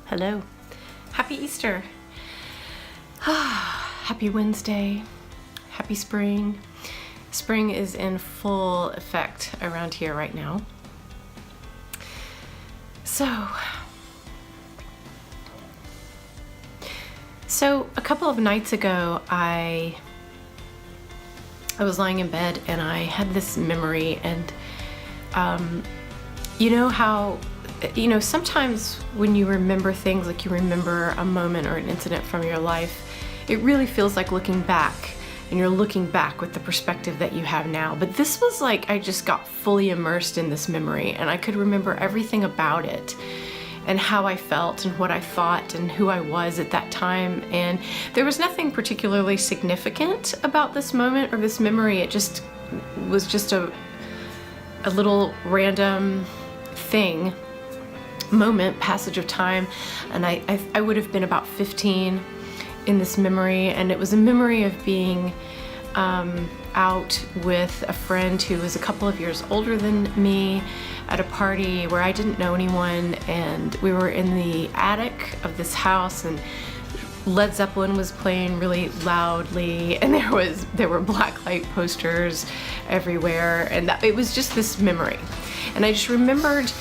Hello. Happy Easter. Happy Wednesday. Happy spring. Spring is in full effect around here right now. So a couple of nights ago, I was lying in bed and I had this memory, and you know how sometimes when you remember things, like you remember a moment or an incident from your life, it really feels like looking back, and you're looking back with the perspective that you have now. But this was like I just got fully immersed in this memory, and I could remember everything about it and how I felt and what I thought and who I was at that time. And there was nothing particularly significant about this moment or this memory. It just was just a little random thing, moment, passage of time. And I would have been about 15 in this memory, and it was a memory of being out with a friend who was a couple of years older than me at a party where I didn't know anyone, and we were in the attic of this house, and Led Zeppelin was playing really loudly, and there were blacklight posters everywhere, and it was just this memory. And I just remembered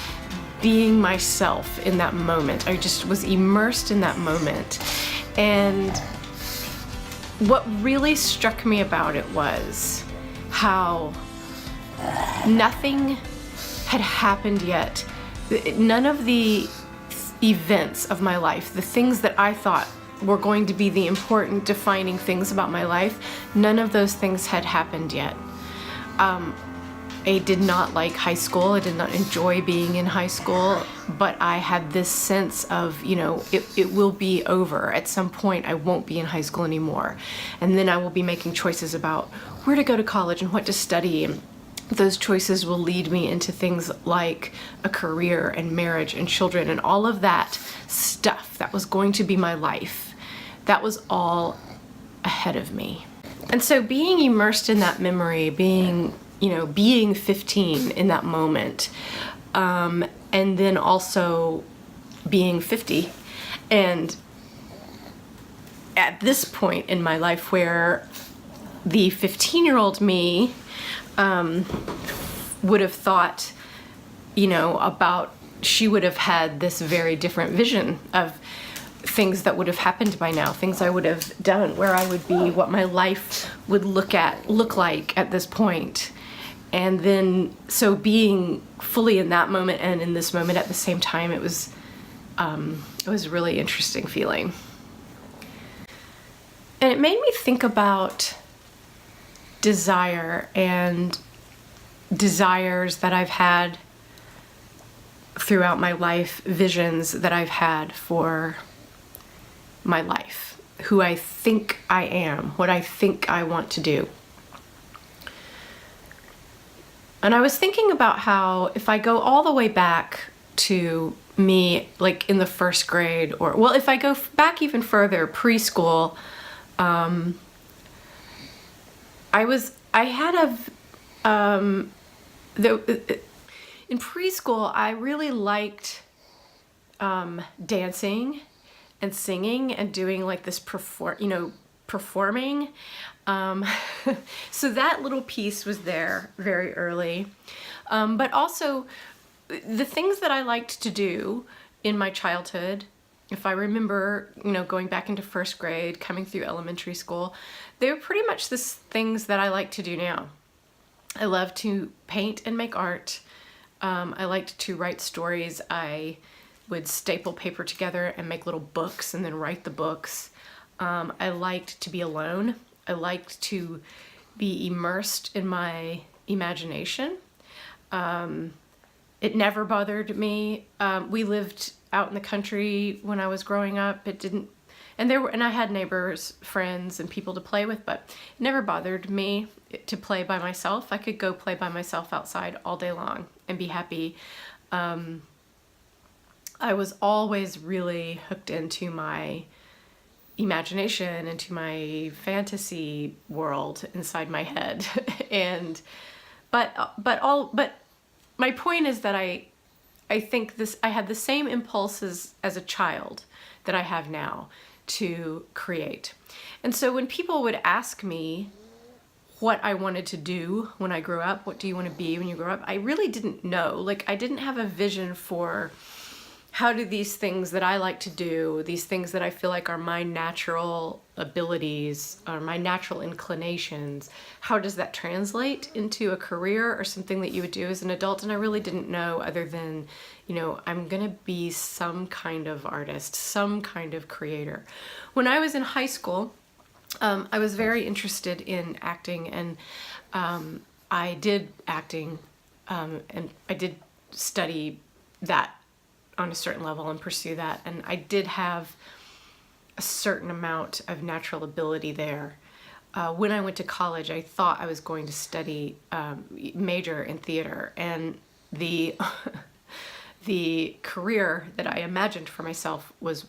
being myself in that moment. I just was immersed in that moment. And what really struck me about it was how nothing had happened yet. None of the events of my life, the things that I thought were going to be the important defining things about my life, none of those things had happened yet. I did not like high school. I did not enjoy being in high school, but I had this sense of, it will be over. At some point, I won't be in high school anymore. And then I will be making choices about where to go to college and what to study. And those choices will lead me into things like a career and marriage and children and all of that stuff that was going to be my life. That was all ahead of me. And so being immersed in that memory, being 15 in that moment, and then also being 50, and at this point in my life where the 15-year-old me would have thought, she would have had this very different vision of things that would have happened by now, things I would have done, where I would be, what my life would look like at this point. And then, so being fully in that moment and in this moment at the same time, it was a really interesting feeling. And it made me think about desire and desires that I've had throughout my life, visions that I've had for my life, who I think I am, what I think I want to do. And I was thinking about how if I go all the way back to me, like in the first grade, or, if I go back even further, preschool, in preschool, I really liked dancing and singing and doing like this performing. So that little piece was there very early. But also the things that I liked to do in my childhood, if I remember, going back into first grade, coming through elementary school, they were pretty much the things that I like to do now. I love to paint and make art. I liked to write stories. I would staple paper together and make little books and then write the books. I liked to be alone. I liked to be immersed in my imagination. It never bothered me. We lived out in the country when I was growing up. And I had neighbors, friends, and people to play with, but it never bothered me to play by myself. I could go play by myself outside all day long and be happy. I was always really hooked into my imagination, into my fantasy world inside my head. But my point is that I think I had the same impulses as a child that I have now to create. And so when people would ask me what I wanted to do when I grew up, what do you want to be when you grow up, I really didn't know. Like, I didn't have a vision for how do these things that I like to do, these things that I feel like are my natural abilities or my natural inclinations, how does that translate into a career or something that you would do as an adult? And I really didn't know, other than, you know, I'm gonna be some kind of artist, some kind of creator. When I was in high school, I was very interested in acting, and I did acting, and I did study that on a certain level and pursue that. And I did have a certain amount of natural ability there. When I went to college, I thought I was going to study, major in theater, and the the career that I imagined for myself was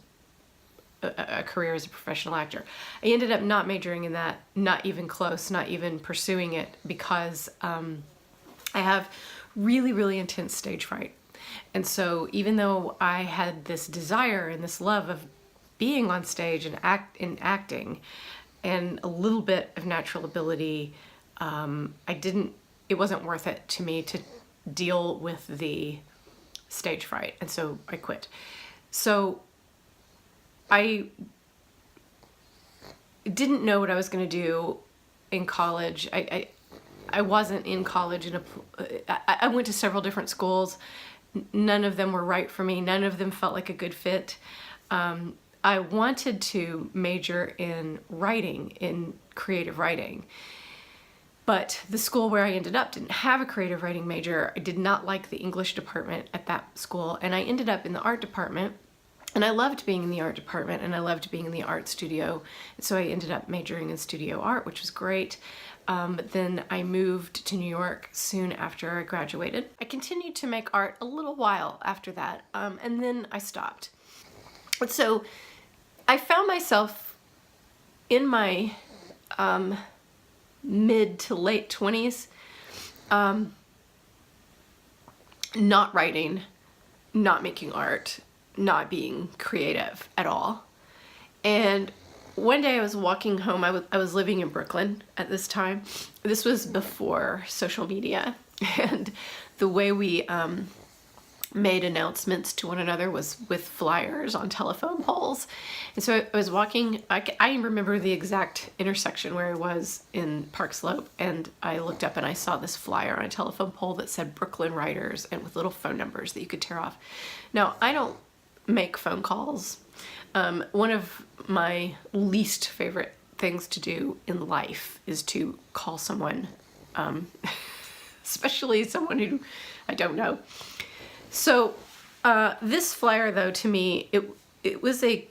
a career as a professional actor. I ended up not majoring in that, not even close, not even pursuing it, because I have really, really intense stage fright. And so even though I had this desire and this love of being on stage and acting and a little bit of natural ability, it wasn't worth it to me to deal with the stage fright. And so I quit. So I didn't know what I was going to do in college. I wasn't in college. I went to several different schools. None of them were right for me. None of them felt like a good fit. I wanted to major in writing, in creative writing. But the school where I ended up didn't have a creative writing major. I did not like the English department at that school. And I ended up in the art department. And I loved being in the art department, and I loved being in the art studio. And so I ended up majoring in studio art, which was great. But then I moved to New York soon after I graduated. I continued to make art a little while after that, and then I stopped. And so I found myself in my mid to late 20s, not writing, not making art, not being creative at all. And one day I was walking home. I was living in Brooklyn at this time. This was before social media, and the way we made announcements to one another was with flyers on telephone poles. And so I was walking. I remember the exact intersection where I was in Park Slope, and I looked up and I saw this flyer on a telephone pole that said Brooklyn Writers, and with little phone numbers that you could tear off. Now, I don't make phone calls. One of my least favorite things to do in life is to call someone, especially someone who I don't know. So this flyer, though, to me, it was a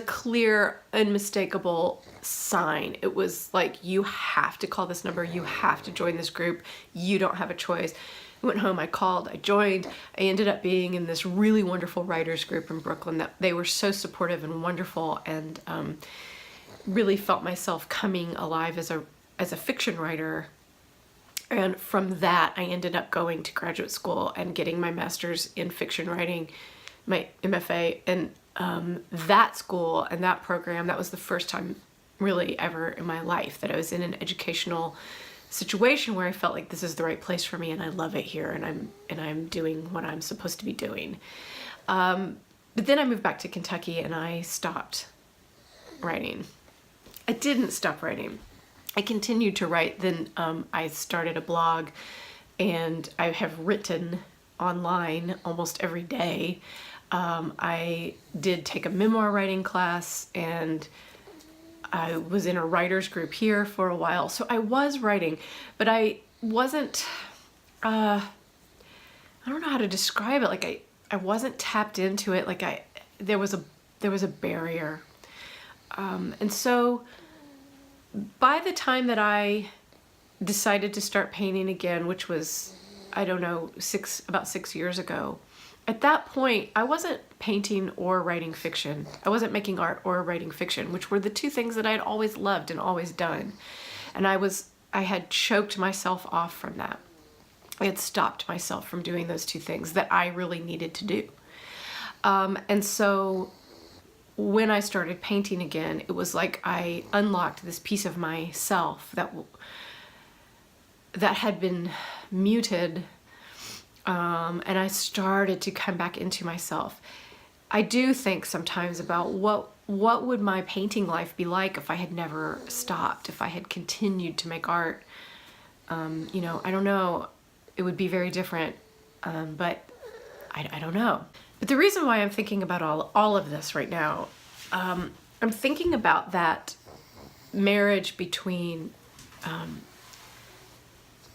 clear, unmistakable sign. It was like, you have to call this number. You have to join this group. You don't have a choice. I went home, I called, I joined. I ended up being in this really wonderful writers group in Brooklyn that they were so supportive and wonderful, and really felt myself coming alive as a fiction writer. And from that, I ended up going to graduate school and getting my master's in fiction writing, my MFA. And that school and that program, that was the first time really ever in my life that I was in an educational situation where I felt like this is the right place for me, and I love it here, and I'm doing what I'm supposed to be doing. But then I moved back to Kentucky and I stopped writing. I didn't stop writing. I continued to write. Then I started a blog, and I have written online almost every day. I did take a memoir writing class, and I was in a writers group here for a while. So I was writing, but I wasn't, I don't know how to describe it. Like I wasn't tapped into it. Like there was a barrier. And so by the time that I decided to start painting again, which was, I don't know, about 6 years ago, at that point, I wasn't painting or writing fiction. I wasn't making art or writing fiction, which were the two things that I had always loved and always done. And I had choked myself off from that. I had stopped myself from doing those two things that I really needed to do. And so when I started painting again, it was like I unlocked this piece of myself that had been muted, and I started to come back into myself. I do think sometimes about what would my painting life be like if I had never stopped, if I had continued to make art. You know, I don't know. It would be very different, but I don't know. But the reason why I'm thinking about all of this right now, I'm thinking about that marriage between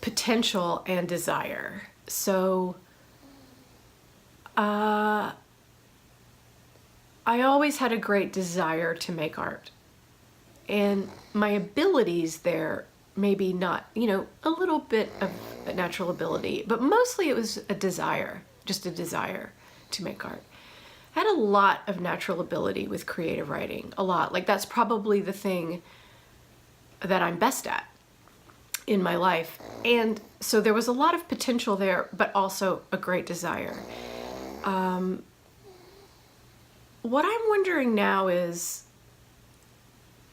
potential and desire. So I always had a great desire to make art, and my abilities there, maybe not, you know, a little bit of a natural ability, but mostly it was a desire, just a desire to make art. I had a lot of natural ability with creative writing, a lot. Like, that's probably the thing that I'm best at in my life. And so there was a lot of potential there, but also a great desire. What I'm wondering now is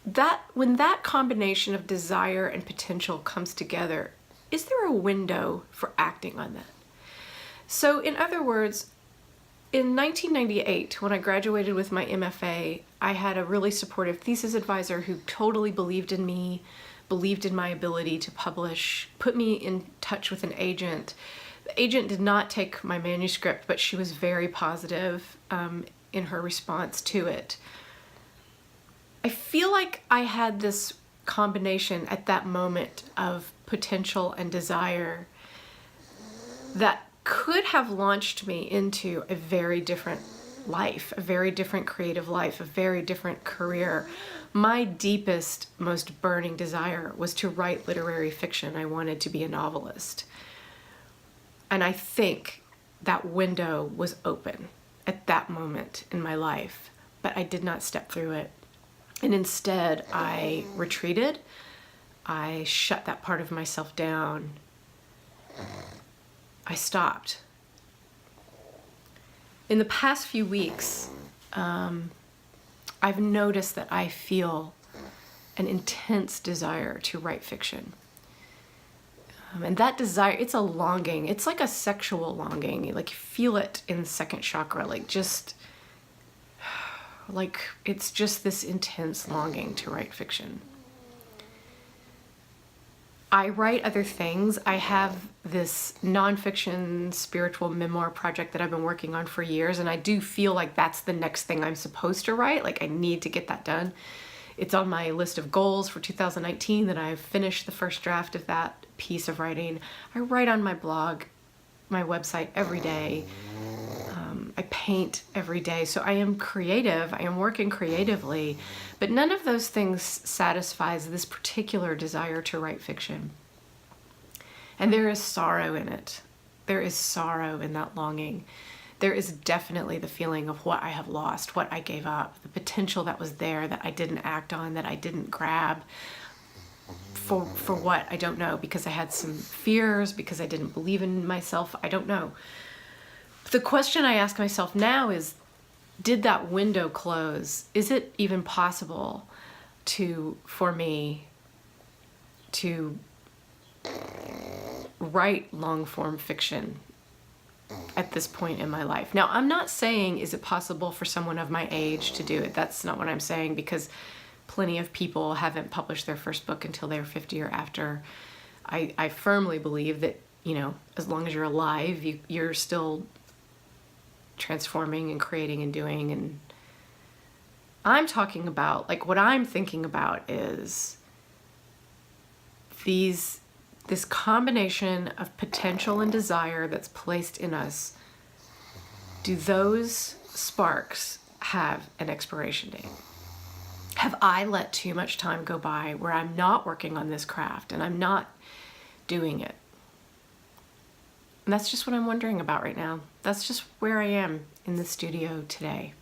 that when that combination of desire and potential comes together, is there a window for acting on that? So in other words, in 1998, when I graduated with my MFA, I had a really supportive thesis advisor who totally believed in me, believed in my ability to publish, put me in touch with an agent. The agent did not take my manuscript, but she was very positive in her response to it. I feel like I had this combination at that moment of potential and desire that could have launched me into a very different life, a very different creative life, a very different career. My deepest, most burning desire was to write literary fiction. I wanted to be a novelist. And I think that window was open at that moment in my life, but I did not step through it. And instead, I retreated. I shut that part of myself down. I stopped. In the past few weeks, I've noticed that I feel an intense desire to write fiction. And that desire, it's a longing. It's like a sexual longing. Like, you feel it in the second chakra, like it's just this intense longing to write fiction. I write other things. I have this nonfiction spiritual memoir project that I've been working on for years, and I do feel like that's the next thing I'm supposed to write. Like, I need to get that done. It's on my list of goals for 2019 that I've finished the first draft of that piece of writing. I write on my blog, my website every day. I paint every day. So I am creative. I am working creatively, but none of those things satisfies this particular desire to write fiction. And there is sorrow in it. There is sorrow in that longing. There is definitely the feeling of what I have lost, what I gave up, the potential that was there that I didn't act on, that I didn't grab. For what? I don't know, because I had some fears, because I didn't believe in myself. I don't know. The question I ask myself now is, did that window close? Is it even possible for me to write long-form fiction at this point in my life? Now, I'm not saying, is it possible for someone of my age to do it? That's not what I'm saying, because plenty of people haven't published their first book until they're 50 or after. I firmly believe that, you know, as long as you're alive, you're still transforming and creating and doing. And I'm talking about, like, what I'm thinking about is this combination of potential and desire that's placed in us. Do those sparks have an expiration date? Have I let too much time go by where I'm not working on this craft and I'm not doing it? And that's just what I'm wondering about right now. That's just where I am in the studio today.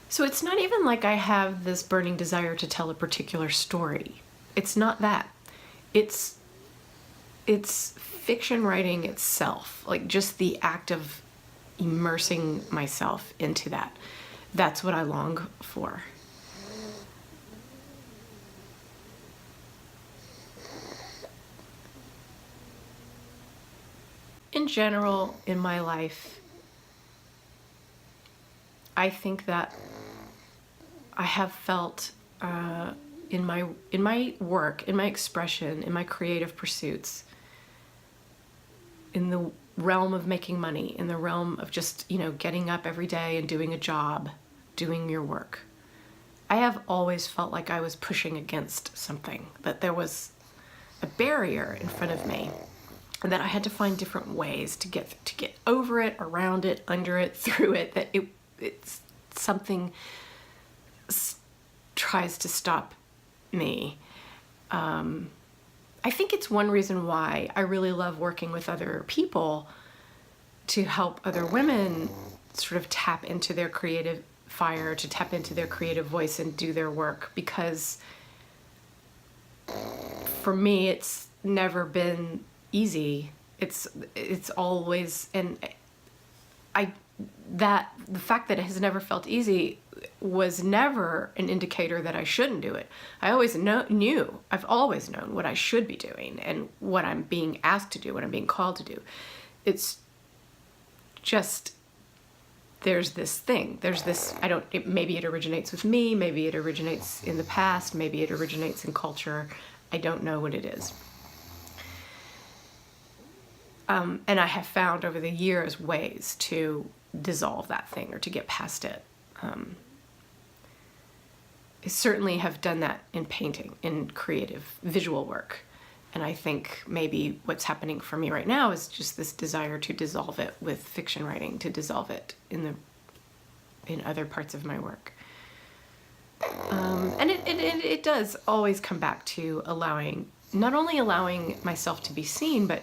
So it's not even like I have this burning desire to tell a particular story. It's not that. It's it's fiction writing itself, like just the act of immersing myself into that. That's what I long for. In general, in my life, I think that I have felt in my work, in my expression, in my creative pursuits, in the realm of making money, in the realm of just, getting up every day and doing a job, doing your work, I have always felt like I was pushing against something, that there was a barrier in front of me, and that I had to find different ways to get over it, around it, under it, through it, that it's something tries to stop me. I think it's one reason why I really love working with other people, to help other women sort of tap into their creative fire, to tap into their creative voice and do their work, because for me it's never been easy. It's always, and the fact that it has never felt easy was never an indicator that I shouldn't do it. I've always known what I should be doing and what I'm being asked to do, what I'm being called to do. It's just, there's this, maybe it originates with me, maybe it originates in the past, maybe it originates in culture. I don't know what it is. And I have found over the years ways to dissolve that thing or to get past it. I certainly have done that in painting, in creative visual work. And I think maybe what's happening for me right now is just this desire to dissolve it with fiction writing, to dissolve it in other parts of my work. And it does always come back to not only allowing myself to be seen, but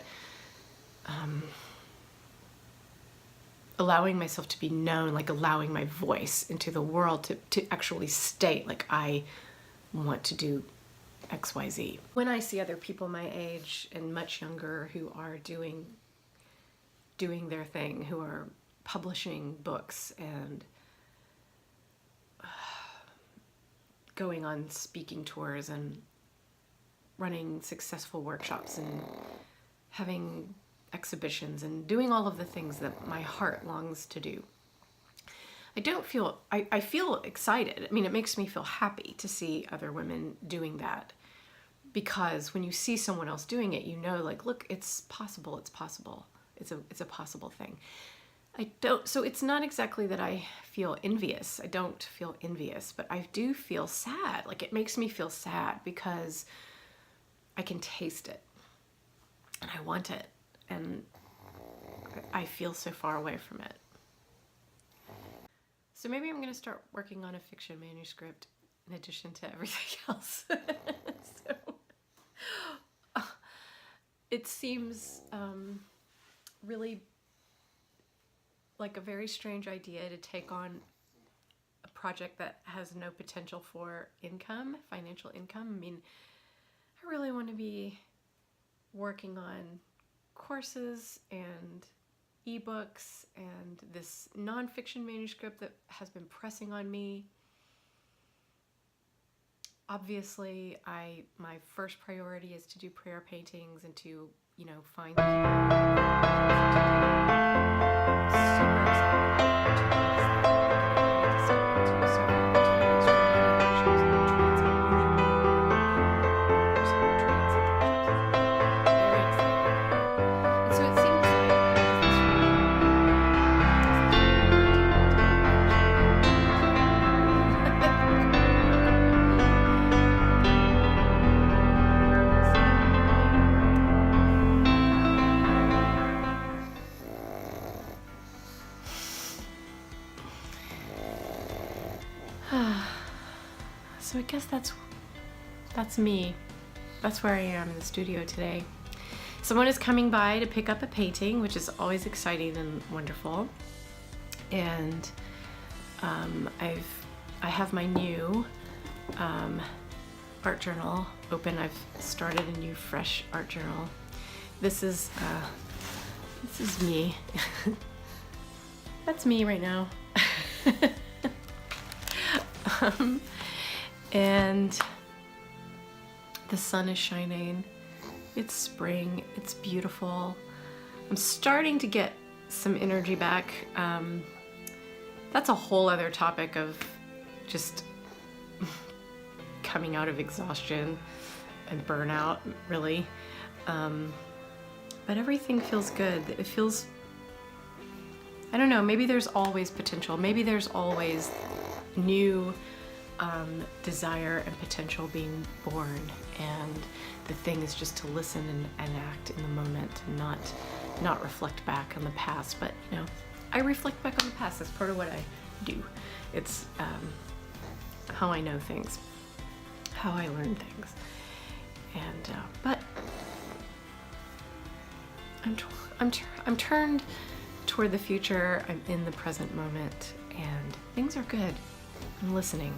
allowing myself to be known, like allowing my voice into the world to actually state, like, I want to do XYZ. When I see other people my age and much younger who are doing their thing, who are publishing books and going on speaking tours and running successful workshops and having exhibitions and doing all of the things that my heart longs to do, I feel excited. I mean, it makes me feel happy to see other women doing that, because when you see someone else doing it, like, look, it's possible. It's a possible thing. So it's not exactly that I feel envious. I don't feel envious, but I do feel sad. Like, it makes me feel sad because I can taste it and I want it. And I feel so far away from it. So maybe I'm going to start working on a fiction manuscript in addition to everything else. It seems really like a very strange idea to take on a project that has no potential for financial income. I mean, I really want to be working on courses and ebooks and this nonfiction manuscript that has been pressing on me. Obviously, my first priority is to do prayer paintings and to, find the super So I guess that's me. That's where I am in the studio today. Someone is coming by to pick up a painting, which is always exciting and wonderful. And I have my new art journal open. I've started a new fresh art journal, this is me. That's me right now. And the sun is shining. It's spring. It's beautiful. I'm starting to get some energy back. That's a whole other topic of just coming out of exhaustion and burnout, really. But everything feels good. It feels, I don't know, maybe there's always potential. Maybe there's always new desire and potential being born, and the thing is just to listen and act in the moment and not reflect back on the past. But you know, I reflect back on the past. That's part of what I do. It's how I know things, how I learn things. And but I'm turned toward the future. I'm in the present moment, and things are good. I'm listening.